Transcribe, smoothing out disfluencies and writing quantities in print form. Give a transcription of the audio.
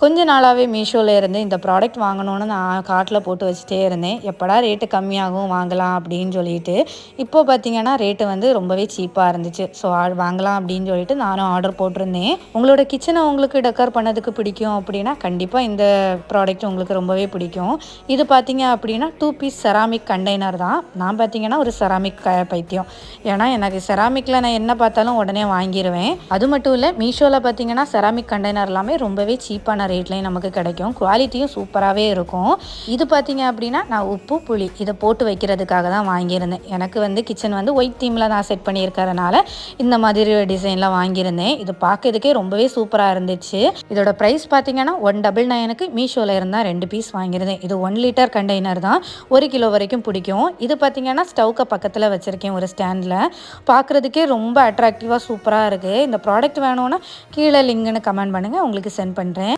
கொஞ்ச நாளாகவே மீஷோவில் இருந்து இந்த ப்ராடக்ட் வாங்கணும்னு நான் கார்ட்டில் போட்டு வச்சுட்டே இருந்தேன். எப்படா ரேட்டு கம்மியாகும் வாங்கலாம் அப்படின்னு சொல்லிட்டு. இப்போ பார்த்தீங்கன்னா ரேட்டு வந்து ரொம்பவே சீப்பாக இருந்துச்சு. ஸோ வாங்கலாம் அப்படின்னு சொல்லிட்டு நானும் ஆர்டர் போட்டிருந்தேன். உங்களோட கிச்சனை உங்களுக்கு டெக்கர் பண்ணதுக்கு பிடிக்கும் அப்படின்னா கண்டிப்பாக இந்த ப்ராடக்ட் உங்களுக்கு ரொம்பவே பிடிக்கும். இது பார்த்தீங்க அப்படின்னா 2 பீஸ் செராமிக் கண்டெய்னர் தான். நான் பார்த்தீங்கன்னா ஒரு செராமிக் பைத்தியம். ஏன்னா எனக்கு செராமிக்கில் நான் என்ன பார்த்தாலும் உடனே வாங்கிடுவேன். அது மட்டும் இல்லை, மீஷோவில் பார்த்தீங்கன்னா செராமிக் கண்டெய்னர் எல்லாமே ரொம்பவே சீப்பான ரேட்லேயும் நமக்கு கிடைக்கும். குவாலிட்டியும் சூப்பராகவே இருக்கும். இது பார்த்தீங்க அப்படின்னா நான் உப்பு புளி இதை போட்டு வைக்கிறதுக்காக தான் வாங்கியிருந்தேன். எனக்கு வந்து கிச்சன் வந்து ஒயிட் தீமில் நான் செட் பண்ணியிருக்கிறதுனால இந்த மாதிரி டிசைனில் வாங்கியிருந்தேன். இது பார்க்கறதுக்கே ரொம்பவே சூப்பராக இருந்துச்சு. இதோட ப்ரைஸ் பார்த்தீங்கன்னா 199க்கு மீஷோவில் இருந்தால் 2 பீஸ் வாங்கியிருந்தேன். இது 1 லிட்டர் கண்டெய்னர் தான். 1 கிலோ வரைக்கும் பிடிக்கும். இது பார்த்தீங்கன்னா ஸ்டவ்க்கு பக்கத்தில் வச்சுருக்கேன் ஒரு ஸ்டாண்டில். பார்க்குறதுக்கே ரொம்ப அட்ராக்டிவாக சூப்பராக இருக்குது. இந்த ப்ராடக்ட் வேணும்னா கீழே லிங்க்னு கமெண்ட் பண்ணுங்கள், உங்களுக்கு சென்ட் பண்ணுறேன்.